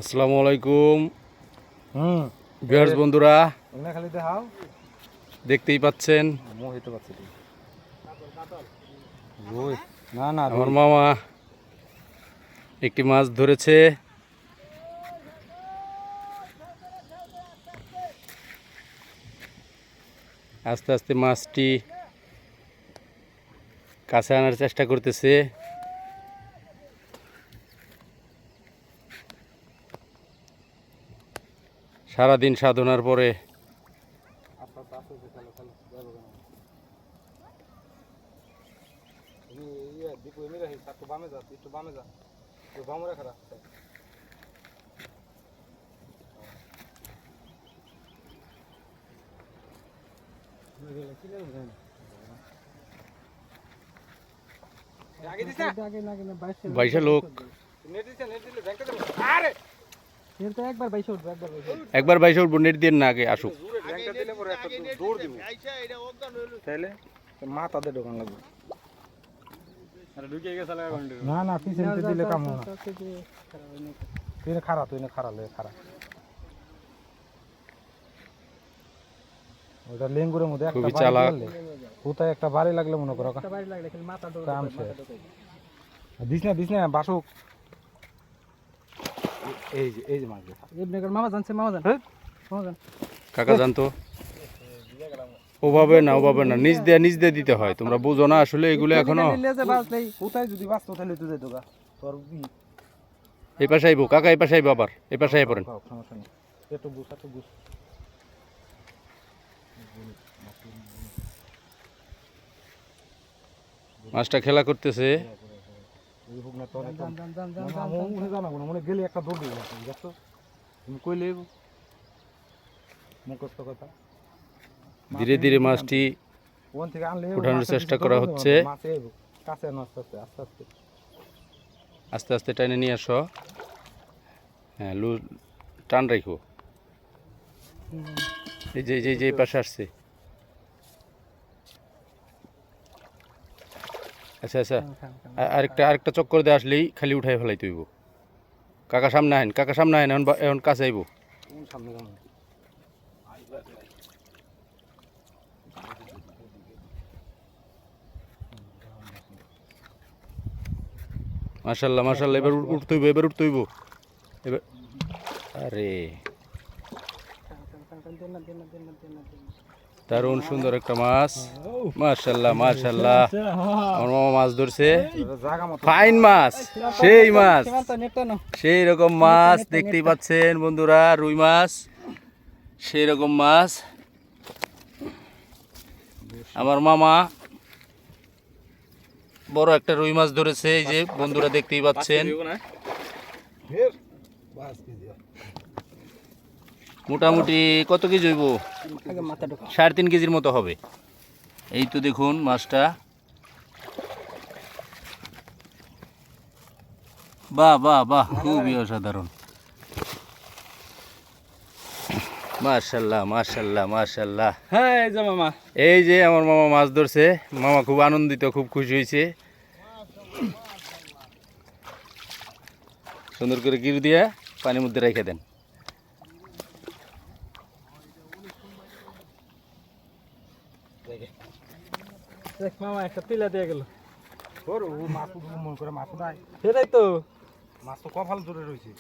আসসালামু আলাইকুম ভিউয়ার্স বন্ধুরা, খালি দেখাও দেখতেই পাচ্ছেন মোহিত পাচ্ছি না না আমার মামা একটি মাছ ধরেছে। আস্তে আস্তে মাছটি কাছে আনার চেষ্টা করতেছে। সারাদিন সাধনার পরে বাইশে লোক একবার বাইশে উঠবো, নেট দিয়ে না আগে আসুক। মাথাতে ঢোকান লাগবে না না পিছনে দিলে কাম না তুই খারা খারা ওটা লেঙ্গুরের মধ্যে খুবই চালাক। কোথায় একটা বাড়ি লাগলে মনে করো দিস না বাসুক এই যে মাছ মামা জানছে কাকা জানতো ওভাবে না নিজ দিয়ে দিতে হয়। তোমরা বুঝো না আসলে এগুলো এখনো। কোথায় যদি বাঁচতো তাহলে তো যেত তোর এই পাশে আইবো কাকা, এই পাশে আইবো, আবার এই পাশে আই পড়েন। সমস্যা নেই একটু বুঝ মাছটা খেলা করতেছে। গেলে একটা দৌড় দিবি দেখছো তুমি কইলে মুখস্থ কথা ধীরে ধীরে মাছটি ওখান থেকে আনলে ওঠানোর চেষ্টা করা হচ্ছে। কাছে আস্তে আস্তে আস্তে আস্তে টাইনে নিয়ে আসো। হ্যাঁ, টান রাখো। এই যে পাশে আসছে। আচ্ছা আরেকটা চক্কর দিয়ে আসলেই খালি উঠাই ফেলাই তুইব। কাকা সামনে আহেন এখন কাছে আইব। মাশাল্লাহ এবার উঠতেইব এবার আরে দারুণ সুন্দর একটা মাছ। মাশাল্লাহ আমার মামা মাছ ধরছে। ফাইন মাছ, সেই রকম মাছ দেখতেই পাচ্ছেন বন্ধুরা। রুই মাছ, সেই রকম মাছ আমার মামা বড় একটা রুই মাছ ধরেছে। এই যে বন্ধুরা দেখতেই পাচ্ছেন, মোটামুটি কত কেজি হইব? 3.5 কেজির মতো হবে। এই তো দেখুন মাছটা, বাহ খুবই অসাধারণ। মাশাল্লাহ। হ্যাঁ এই যে আমার মামা মাছ ধরছে। মামা খুব আনন্দিত, খুব খুশি হয়েছে। সুন্দর করে গির দিয়ে পানির মধ্যে রেখে দেন। মামা একটা পিলা দিয়ে গেল। মাছ মন করে মাছ সেটাই তো মাছ তো কপাল জোরে রয়েছে।